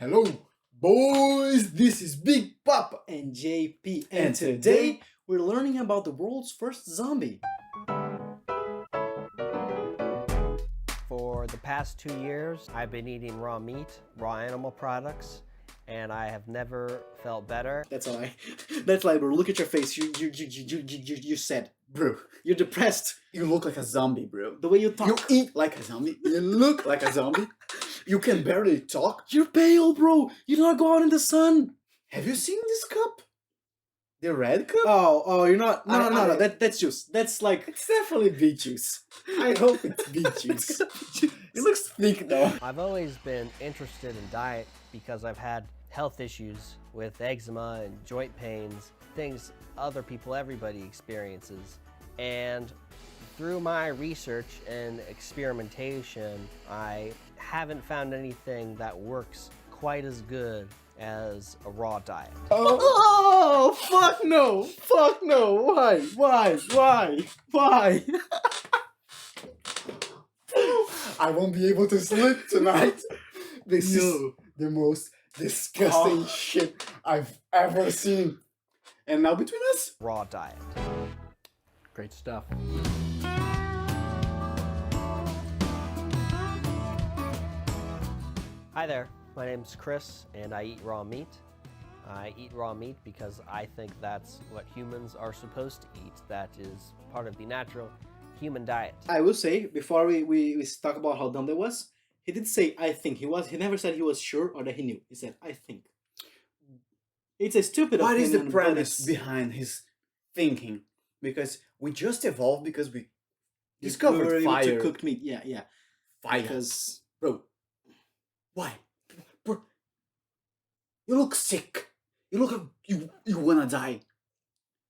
Hello, boys! This is Big Papa. And JP, And today we're learning about the world's first zombie. For the past 2 years, I've been eating raw meat, raw animal products, and I have never felt better. That's a lie. That's lie, bro. Look at your face. You said. Bro, You're depressed. you look like a zombie, bro. The way you talk. You eat like a zombie. You look like a zombie. You can barely talk. You're pale, bro. You do not go out in the sun. Have you seen this cup? The red cup? Oh, you're not. No, I- That's juice. That's like. It's definitely beet juice. I hope it's beet juice. It looks thick though. I've always been interested in diet because I've had health issues with eczema and joint pains, things other people, everybody experiences. And through my research and experimentation, I haven't found anything that works quite as good as a raw diet. Oh, fuck no. Fuck no. Why? I won't be able to sleep tonight. This is No. the most disgusting shit I've ever seen. And now between us, Raw diet. Great stuff. Hi there, my name's Chris and I eat raw meat. I eat raw meat because I think that's what humans are supposed to eat. That is part of the natural human diet. I will say, before we talk about how dumb that was, he did say, I think. He never said he was sure or that he knew. He said, I think. It's a stupid what is opinion, the but premise it's- behind his thinking? Because we just evolved because we we were discovered able to fire. cooked meat. Yeah. Fire. Because Bro, why? Bro, you look sick. You look like you wanna die.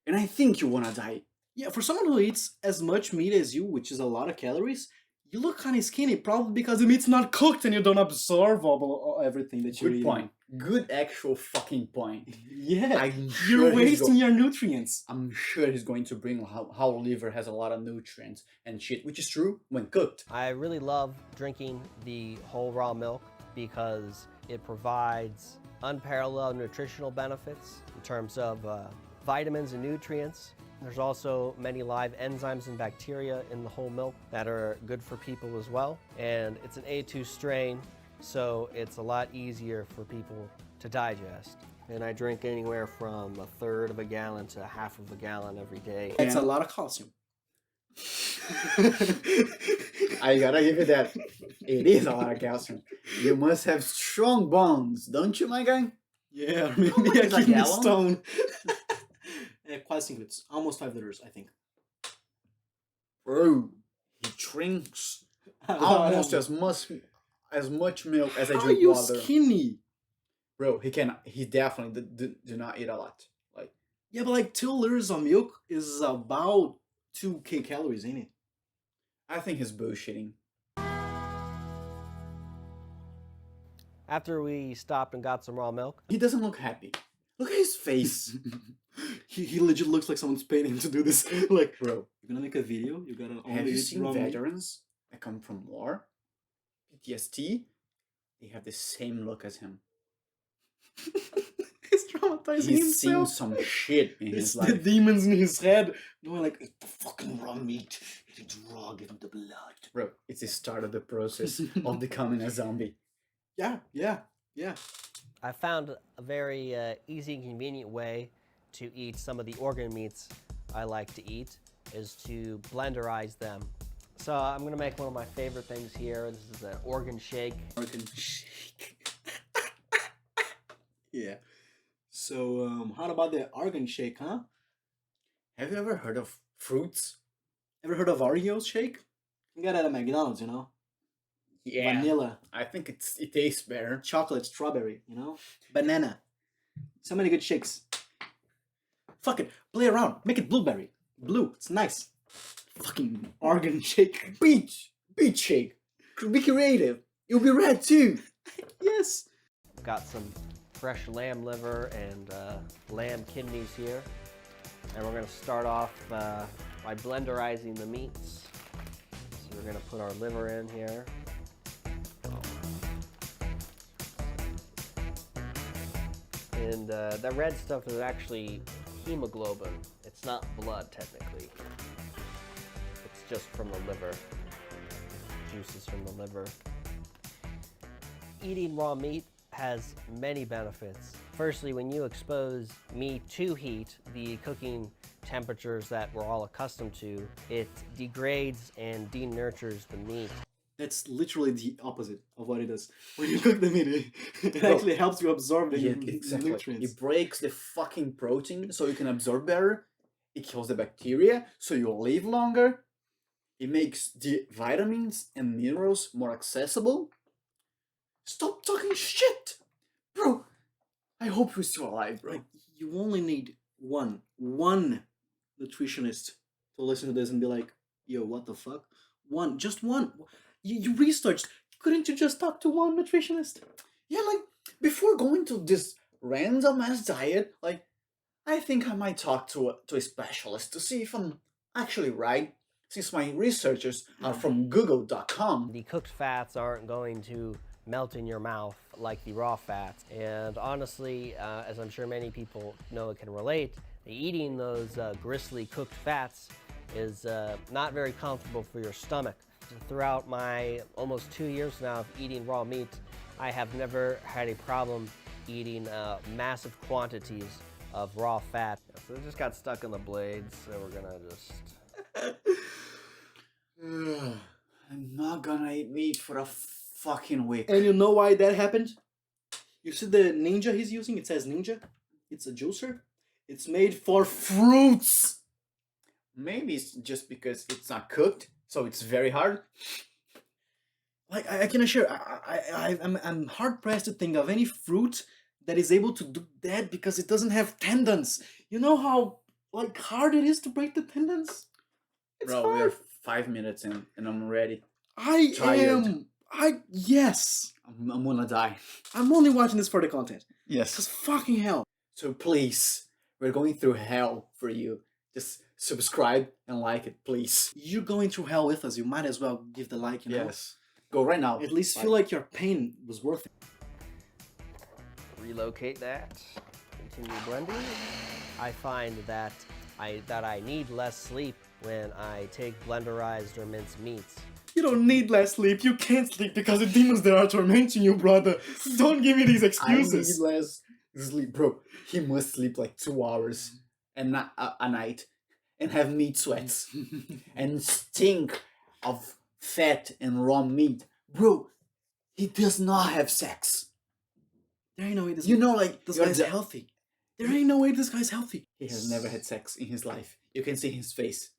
And I think you wanna die. yeah, for someone who eats as much meat as you, which is a lot of calories, you look kind of skinny, probably because the meat's not cooked and you don't absorb all everything that you're Good eating. point. Good actual fucking point. Yeah, I'm you're sure he's wasting your nutrients. I'm sure he's going to bring how liver has a lot of nutrients and shit, which is true when cooked. I really love drinking the whole raw milk because it provides unparalleled nutritional benefits in terms of vitamins and nutrients. There's also many live enzymes and bacteria in the whole milk that are good for people as well. And it's an A2 strain, so it's a lot easier for people to digest. And I drink anywhere from 1/3 of a gallon to 1/2 of a gallon every day. It's Yeah. a lot of calcium. I gotta give you that. It is a lot of calcium. You must have strong bones, don't you, my guy? Yeah, maybe much a is a kidney gallon? stone. Quite singlets, almost 5 liters, I think. Bro, he drinks almost as much milk as I How are drink you water. skinny? Bro, he definitely do not eat a lot. Like, Yeah, but like 2 liters of milk is about 2K calories, ain't it? I think he's bullshitting. After we stopped and got some raw milk, He doesn't look happy. Look at his face. he legit looks like someone's paying him to do this. Like, Bro, you're gonna make a video, you gotta only have you eat seen raw meat. veterans that come from war? PTSD? They have the same look as him. He's traumatizing He's seen himself. some shit in It's his the life. demons in his head. Going like, eat the fucking raw meat. Eat it raw, give him the blood. Bro, it's the start of the process of becoming a zombie. Yeah. I found a very easy and convenient way to eat some of the organ meats I like to eat is to blenderize them. So I'm gonna make one of my favorite things here. This is an organ shake. Organ shake. Yeah. So, how about the organ shake, huh? Have you ever heard of fruits? Ever heard of Oreo shake? You got it at McDonald's, you know? Vanilla, I think it tastes better. chocolate, strawberry, you know? Banana. So many good shakes. Fuck it. Play around. Make it blueberry. Blue. It's nice. Fucking organ shake. Beach shake. Be creative. You'll be red too. Yes. Got some fresh lamb liver and lamb kidneys here. And we're gonna start off by blenderizing the meats. So we're gonna put our liver in here. And that red stuff is actually hemoglobin. It's not blood, technically. It's just from the liver. Juices from the liver. Eating raw meat has many benefits. Firstly, when you expose meat to heat, the cooking temperatures that we're all accustomed to, it degrades and denurtures the meat. That's literally the opposite of what it does. When you cook the meat, it actually helps you absorb the nutrients. It breaks the fucking protein so you can absorb better. It kills the bacteria so you'll live longer. It makes the vitamins and minerals more accessible. Stop talking shit! Bro, I hope you're still alive, bro. Like, you only need one nutritionist to listen to this and be like, yo, what the fuck? Just one. You researched. Couldn't you just talk to one nutritionist? Yeah, like, before going to this random ass diet, like, I think I might talk to a specialist to see if I'm actually right, since my researchers are from google.com. The cooked fats aren't going to melt in your mouth like the raw fats. And honestly, as I'm sure many people know and can relate, eating those gristly cooked fats is not very comfortable for your stomach. Throughout my almost 2 years now of eating raw meat, I have never had a problem eating massive quantities of raw fat. So it just got stuck in the blades, so we're gonna just... I'm not gonna eat meat for a fucking week. And you know why that happened? You see the Ninja he's using? It says Ninja. It's a juicer. It's made for fruits. Maybe it's just because it's not cooked, so it's very hard. Like, I can assure, I'm hard pressed to think of any fruit that is able to do that because it doesn't have tendons. You know how like hard it is to break the tendons? It's Bro, hard. we are 5 minutes in and I'm ready. Yes. I'm gonna die. I'm only watching this for the content. Yes. Because fucking hell. So please, we're going through hell for you. Just subscribe and like it, please. You're going through hell with us. You might as well give the like, you know? Yes. Go right now. At least feel like your pain was worth it. Relocate that. Continue blending. I find that I need less sleep when I take blenderized or minced meats. You don't need less sleep. You can't sleep because the demons that are tormenting you, brother. Don't give me these excuses. I need less sleep, bro. He must sleep like 2 hours and not a night and have meat sweats and stink of fat and raw meat. Bro, he does not have sex. There ain't no way this this guy's healthy. There ain't no way this guy's healthy. He has never had sex in his life. You can see his face.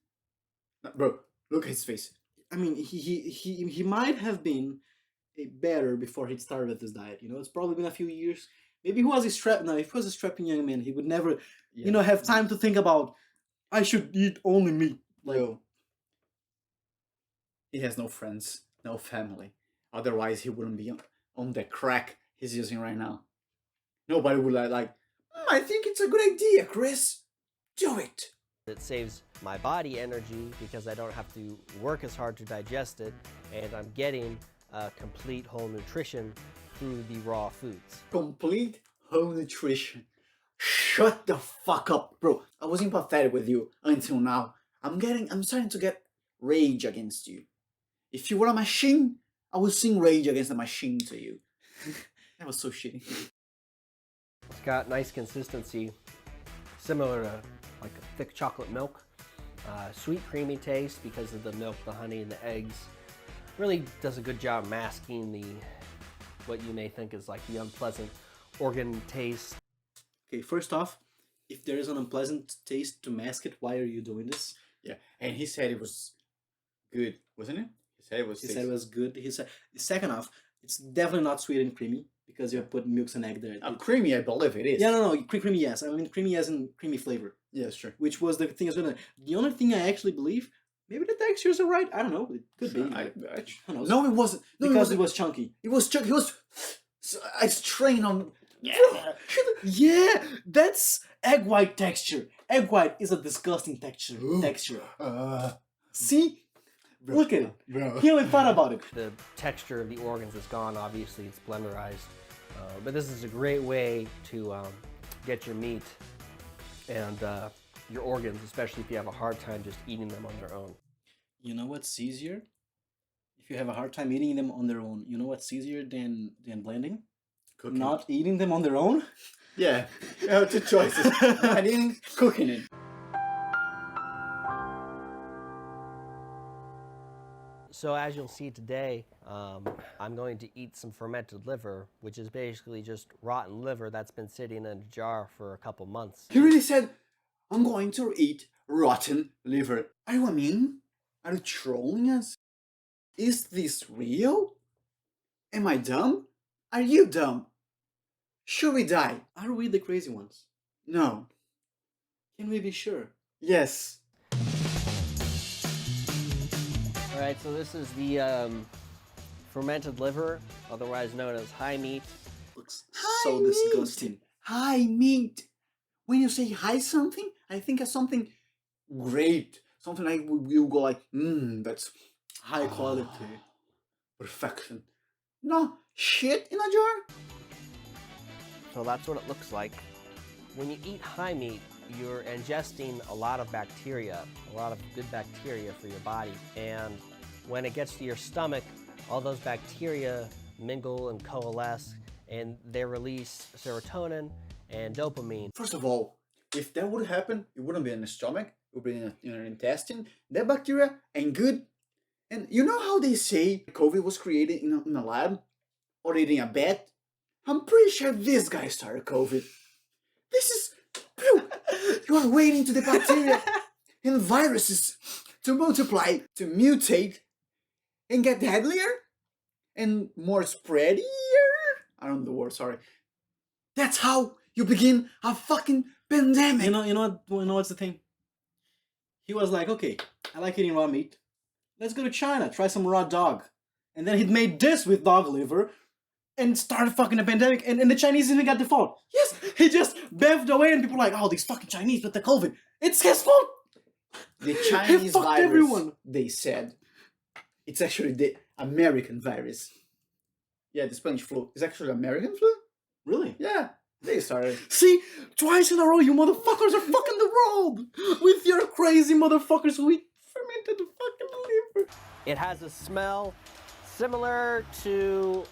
Bro, look at his face. I mean, he might have been better before he started this diet. You know, it's probably been a few years. Maybe he was a if he was a strapping young man, he would never, have time to think about, I should eat only meat. Like, Bro, he has no friends, no family. Otherwise, he wouldn't be on the crack he's using right now. Nobody would I think it's a good idea, Chris. Do it. It saves my body energy because I don't have to work as hard to digest it, and I'm getting complete whole nutrition through the raw foods. Complete whole nutrition. Shut the fuck up, bro. I was empathetic with you until now. I'm starting to get rage against you. If you were a machine, I would sing Rage Against the Machine to you. That was so shitty. It's got nice consistency, similar to like a thick chocolate milk. Sweet, creamy taste because of the milk, the honey, and the eggs. Really does a good job masking what you may think is like the unpleasant organ taste. Okay, first off, if there is an unpleasant taste to mask it, why are you doing this? Yeah, and he said it was good, wasn't it? He said it was good. He said, second off, it's definitely not sweet and creamy because you have put milks and egg there. Creamy, I believe it is. Yeah, no, creamy, yes. I mean, creamy as in creamy flavor. Yeah, it's true. Which was the thing as well. The only thing I actually believe, maybe the textures are right. I don't know. It could be. Who knows? No, it wasn't. No, because it was chunky. It was chunky. It was a strain on. Yeah. Yeah, that's egg white texture. Egg white is a disgusting texture. See? Bro, look at it. Bro. He only thought about it. The texture of the organs is gone, obviously it's blenderized. But this is a great way to get your meat and your organs, especially if you have a hard time just eating them on their own. You know what's easier? If you have a hard time eating them on their own, you know what's easier than blending? Cooking. Not eating them on their own? Yeah, you have two choices. Not eating, cooking it. So as you'll see today, I'm going to eat some fermented liver, which is basically just rotten liver that's been sitting in a jar for a couple months. He really said, I'm going to eat rotten liver. Are you mean? Are you trolling us? Is this real? Am I dumb? Are you dumb? Should we die? Are we the crazy ones? No. Can we be sure? Yes. All right, so this is the fermented liver, otherwise known as high meat. Looks so disgusting. High meat. When you say high something, I think of something great. Something like you go like, that's High quality. perfection. No, shit in a jar? So that's what it looks like. When you eat high meat, you're ingesting a lot of bacteria, a lot of good bacteria for your body. And when it gets to your stomach, all those bacteria mingle and coalesce, and they release serotonin and dopamine. First of all, if that would happen, it wouldn't be in the stomach, it would be in your intestine. That bacteria ain't good. And you know how they say COVID was created in a lab? Or eating a bat? I'm pretty sure this guy started COVID. This is... You are waiting to the bacteria and viruses to multiply, to mutate, and get deadlier and more spreadier. I don't know the word, sorry. That's how you begin a fucking pandemic. You know what's the thing? He was like, okay, I like eating raw meat. Let's go to China, try some raw dog. And then he made this with dog liver and started fucking a pandemic, and the Chinese even got the fault. Yes, he just beefed away, and people were like, oh, these fucking Chinese with the COVID. It's his fault. The Chinese fucked virus, everyone. they said, it's actually the American virus. Yeah, the Spanish flu is actually American flu? Really? Yeah, they started. See, twice in a row, you motherfuckers are fucking the world with your crazy motherfuckers who eat fermented fucking liver. It has a smell similar to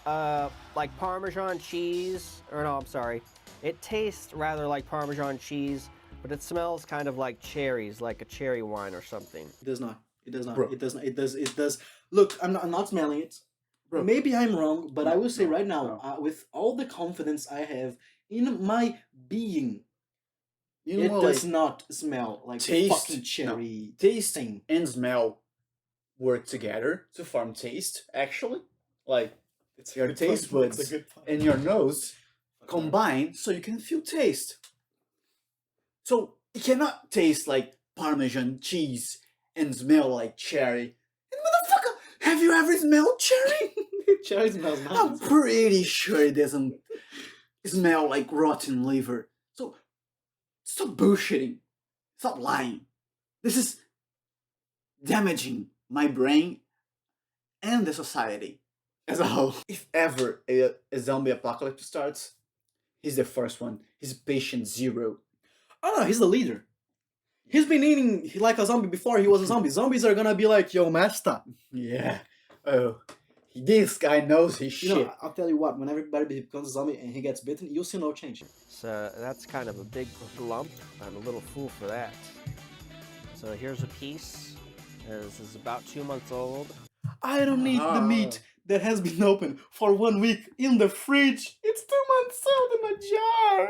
like Parmesan cheese, or no, I'm sorry. It tastes rather like Parmesan cheese, but it smells kind of like cherries, like a cherry wine or something. It does not. It does not. Bro. It does not. It does. It does. Look, I'm not smelling it. Bro. Maybe I'm wrong, but I will say No, right now, with all the confidence I have in my being, You know it what, does like, not smell like taste- fucking cherry. taste thing. and smell work together to form taste, actually. Like, It's your taste buds and your nose combine so you can feel taste. So it cannot taste like Parmesan cheese and smell like cherry. And motherfucker, have you ever smelled cherry? Cherry smells I'm nice. pretty sure it doesn't smell like rotten liver. So stop bullshitting. Stop lying. This is damaging my brain and the society as a whole. If ever a zombie apocalypse starts, he's the first one. He's patient zero. Oh no, he's the leader. He's been eating like a zombie before he was a zombie. Zombies are gonna be like, yo, master. Yeah. Oh, this guy knows his You shit. know, I'll tell you what, when everybody becomes a zombie and he gets bitten, you'll see no change. So that's kind of a big lump. I'm a little full for that. So here's a piece. This is about 2 months old. I don't need the meat that has been open for 1 week in the fridge. It's 2 months old in a jar.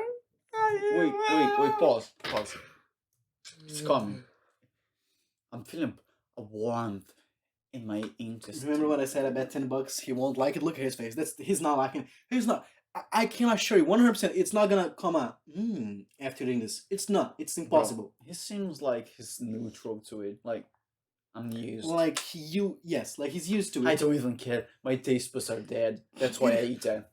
Wait, pause. It's coming. I'm feeling a warmth in my intestine. Remember what I said? I bet $10 he won't like it. Look at his face. He's not liking it. He's not. I can assure you 100% it's not gonna come out after eating this. It's not. It's impossible. He seems like he's neutral to it. Like, I'm used. Like like he's used to it. I don't even care. My taste buds are dead. That's why I eat that.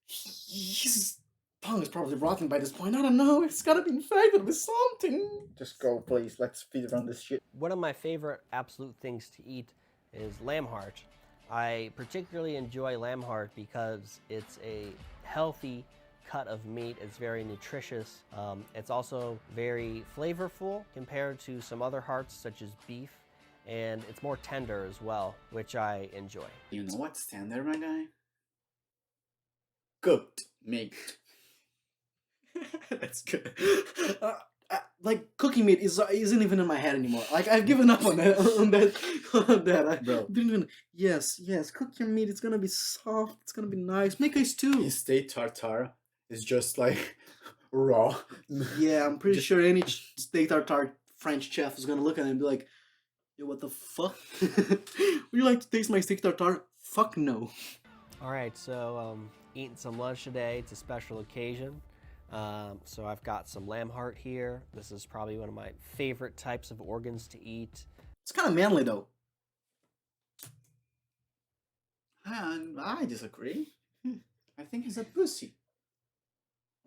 His tongue is probably rotten by this point. I don't know. It's gotta be infected with something. Just go, please. Let's feed around this shit. One of my favorite absolute things to eat is lamb heart. I particularly enjoy lamb heart because it's a healthy cut of meat. It's very nutritious. It's also very flavorful compared to some other hearts such as beef, and it's more tender as well, which I enjoy. You know what's tender, my guy? Cooked meat. That's good. Like cooking meat isn't even in my head anymore. Like I've given up on that. On that. I Bro. didn't even. Yes. Cook your meat. It's gonna be soft. It's gonna be nice. Make a stew. His steak tartare is just like raw. Yeah, I'm pretty sure any steak tartare French chef is gonna look at it and be like, "Yo, what the fuck? Would you like to taste my steak tartare? Fuck no." All right, so eating some lunch today. It's a special occasion. So I've got some lamb heart here. This is probably one of my favorite types of organs to eat. It's kind of manly though. I disagree. I think he's a pussy.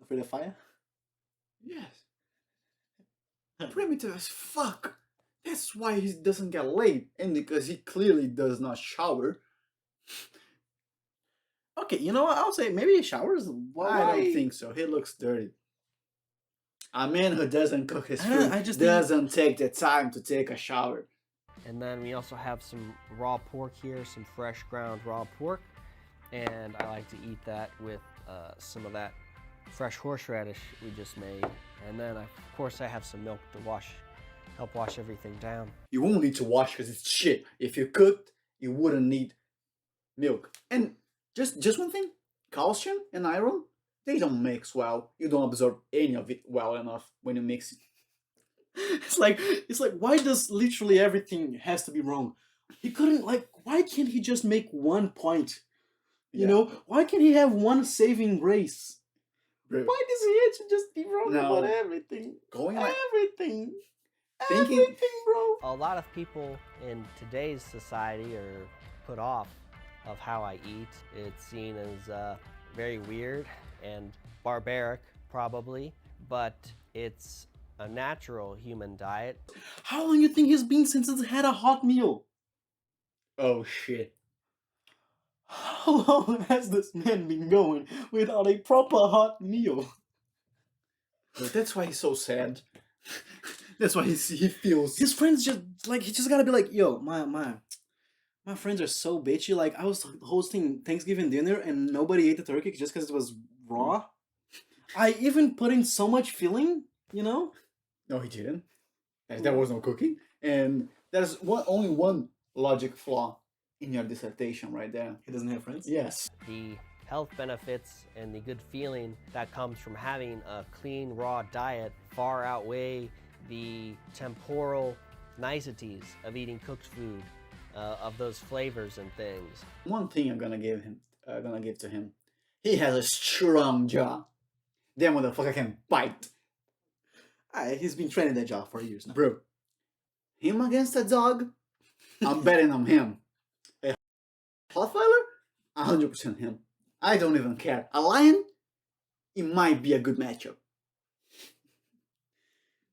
Afraid of fire? Yes. Primitive as fuck. That's why he doesn't get laid, and because he clearly does not shower. Okay, you know what? I'll say maybe he showers. I don't think so. He looks dirty. A man who doesn't cook his food I just doesn't take the time to take a shower. And then we also have some raw pork here, some fresh ground raw pork. And I like to eat that with some of that fresh horseradish we just made. And then, of course, I have some milk to help wash everything down. You won't need to wash because it's shit. If you cooked, you wouldn't need milk. And just one thing, calcium and iron, they don't mix well. You don't absorb any of it well enough when you mix it. It's like why does literally everything has to be wrong? He couldn't why can't he just make one point? You know, why can't he have one saving grace? Bro, Why does he have to just be wrong No. about everything? going like Everything. Thinking- Everything, bro. A lot of people in today's society are put off of how I eat. It's seen as very weird and barbaric, probably, but it's a natural human diet. How long you think he's been since he's had a hot meal? oh shit. How long has this man been going without a proper hot meal? But that's why he's so sad. That's why he feels. His friends just he just gotta be like, yo, my friends are so bitchy. Like I was hosting Thanksgiving dinner and nobody ate the turkey just because it was raw. I even put in so much filling, you know. No, he didn't. There was no cooking. And there's only one logic flaw in your dissertation right there. He doesn't have friends. Yes. The health benefits and the good feeling that comes from having a clean, raw diet far outweigh the temporal niceties of eating cooked food, of those flavors and things. One thing I'm gonna give to him. He has a strong jaw. That motherfucker can bite. He's been training that jaw for years now. Bro, him against a dog, I'm betting on him. A Rottweiler, 100% him. I don't even care. A lion, it might be a good matchup.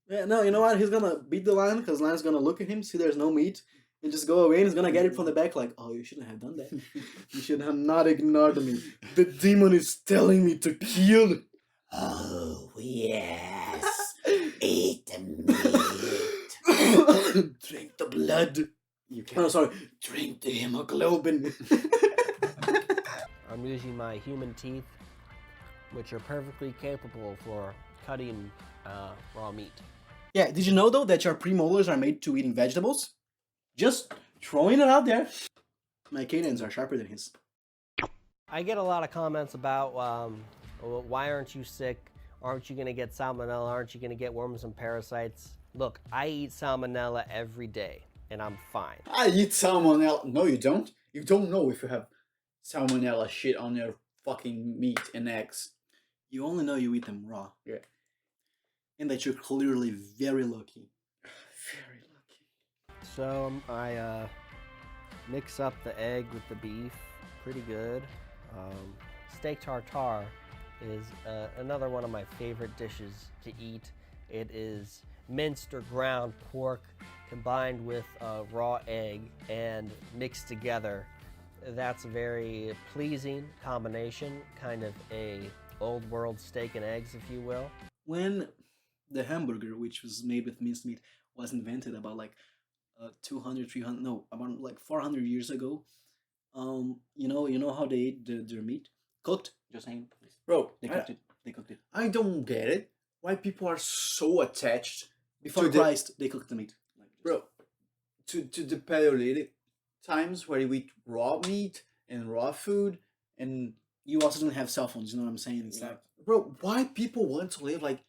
Yeah, no, you know what? He's gonna beat the lion because the lion's gonna look at him, see there's no meat, and just go away. And he's gonna get it from the back, like, oh, you shouldn't have done that. You should have not ignored me. The demon is telling me to kill. Oh, yes. Eat the meat. Drink the blood. You can. Oh, sorry. Drink the hemoglobin. I'm using my human teeth, which are perfectly capable for cutting raw meat. Yeah, did you know though that your premolars are made to eating vegetables? Just throwing it out there. My canines are sharper than his. I get a lot of comments about why aren't you sick? Aren't you going to get salmonella? Aren't you going to get worms and parasites? Look, I eat salmonella every day, and I'm fine. I eat salmonella. No, you don't. You don't know if you have salmonella shit on your fucking meat and eggs. You only know you eat them raw. Yeah. And that you're clearly very lucky. Very lucky. So I mix up the egg with the beef pretty good. Steak tartare is another one of my favorite dishes to eat. It is minced or ground pork combined with a raw egg and mixed together that's a very pleasing combination, kind of a old world steak and eggs, if you will. When the hamburger, which was made with minced meat, was invented about like 200, 300, no, about like 400 years ago, you know how they ate their meat? Cooked? Just saying. Bro, They cooked it. They cooked it. I don't get it. Why people are so attached Before to the- Christ, they cooked the meat. Like, bro, to the Paleolithic times where you eat raw meat and raw food, and you also didn't have cell phones, you know what I'm saying? It's like, bro, why people want to live like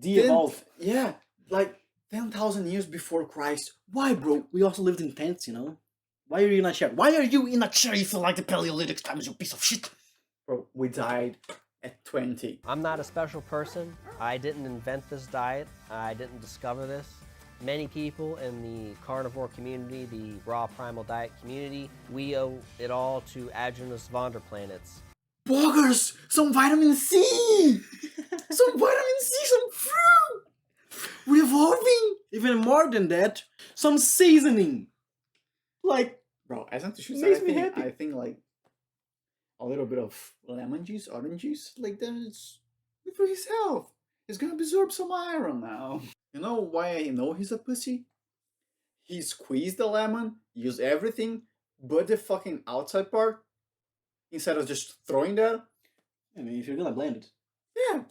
de-evolve. Yeah, like 10,000 years before Christ. Why, bro? We also lived in tents, you know? Why are you in a chair? Why are you in a chair if you like the Paleolithic times, you piece of shit? Bro, we died at 20. I'm not a special person. I didn't invent this diet. I didn't discover this. Many people in the carnivore community, the raw primal diet community, we owe it all to Agenus vonderplanets. Boggers! Some vitamin C! Some vitamin C, some fruit! We're evolving! Even more than that, some seasoning. Like, Bro, as nutritionist, Makes me happy. I think like a little bit of lemon juice, orange juice, like that is good for his health. He's gonna absorb some iron now. You know why I know he's a pussy? He squeezed the lemon, used everything but the fucking outside part, instead of just throwing that. I mean, if you're gonna blend it, Yeah,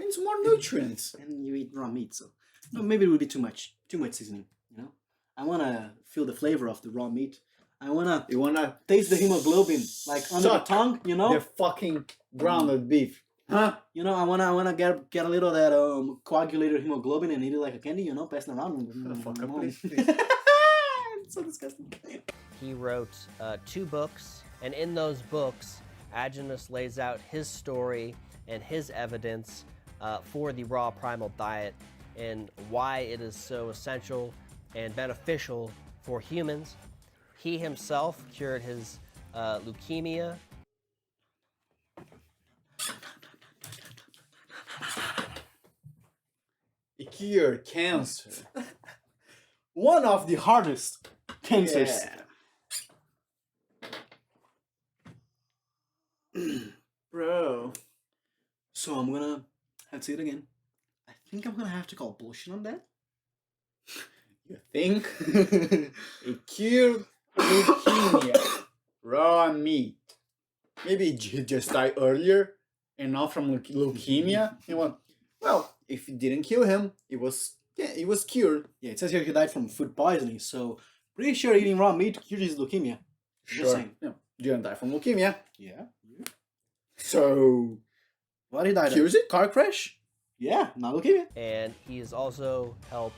it's more nutrients. and you eat raw meat, so no, maybe it would be too much seasoning, you know? I wanna feel the flavor of the raw meat. I wanna You wanna taste the hemoglobin, like under the suck tongue, you know? the fucking grounded beef, huh? You know, I wanna get a little of that coagulated hemoglobin and eat it like a candy, you know, passing around. Shut the fuck up, Mm. please. It's so disgusting. He wrote 2 books, and in those books, Agenus lays out his story and his evidence for the raw primal diet and why it is so essential and beneficial for humans. He himself cured his leukemia. It cured cancer. One of the hardest cancers. Yeah. Bro. So I'm gonna have to say it again. I think I'm gonna have to call bullshit on that. You think? It cured leukemia. Raw meat. Maybe he just died earlier and not from leukemia. He went, well, if it didn't kill him, it was cured. Yeah, it says here he died from food poisoning, so pretty sure eating raw meat cured his leukemia. Just saying. No, didn't die from leukemia. Yeah. So What he died of? cures it? Car crash? Yeah, not leukemia. And he has also helped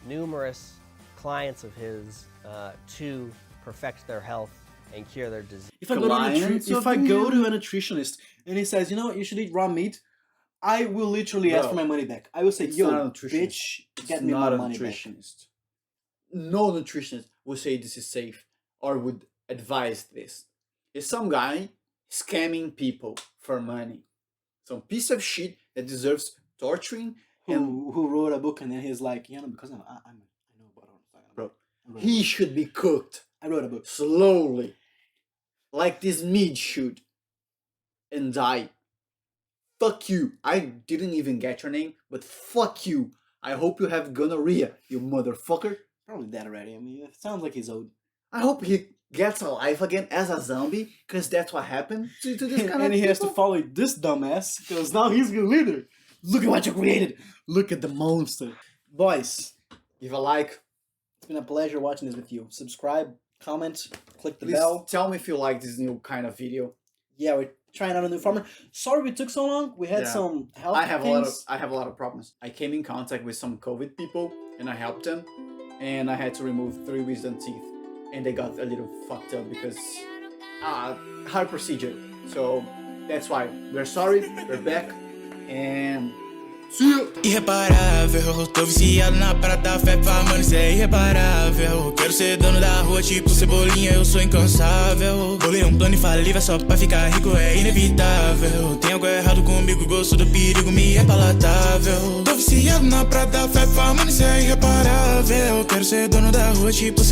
numerous clients of his to perfect their health and cure their disease. If I go to Clients if of I go him? to a nutritionist and he says, you know, you should eat raw meat, I will literally ask Bro, for my money back. I will say, it's yo, not a nutritionist. bitch, It's get me not my a money back. nutritionist. No nutritionist would say this is safe or would advise this. It's some guy scamming people for money. Some piece of shit that deserves torturing. And Who wrote a book and then he's like, you know, because I know what I'm talking about. bro, I wrote a he book. should be cooked I wrote a book. slowly, like this meat should, and die. Fuck you. I didn't even get your name, but fuck you. I hope you have gonorrhea, you motherfucker. Probably dead already. I mean, it sounds like he's old. I hope he gets alive again as a zombie, because that's what happened to this kind And of he has to people. follow this dumbass, because now he's the leader. Look at what you created. Look at the monster. Boys, Give a like. it's been a pleasure watching this with you. Subscribe, comment, click the Please bell. tell me if you like this new kind of video. Yeah, we're trying out a new format. Sorry we took so long. We had Yeah. some health I have things. a lot of problems. I came in contact with some COVID people and I helped them, and I had to remove 3 wisdom teeth, and they got a little fucked up because hard procedure. So that's why we're sorry. We're back, and see you. Irreparável, tô viciado na parada, fé pra mano, isso é irreparável. Quero ser dono da rua, tipo Cebolinha, eu sou incansável. Bolei um plano infalível só pra ficar rico, é inevitável. Tem algo errado comigo, gosto do perigo, me é palatável. Tô viciado na parada, fé pra mano, isso é irreparável. Quero ser dono da rua, tipo Cebolinha.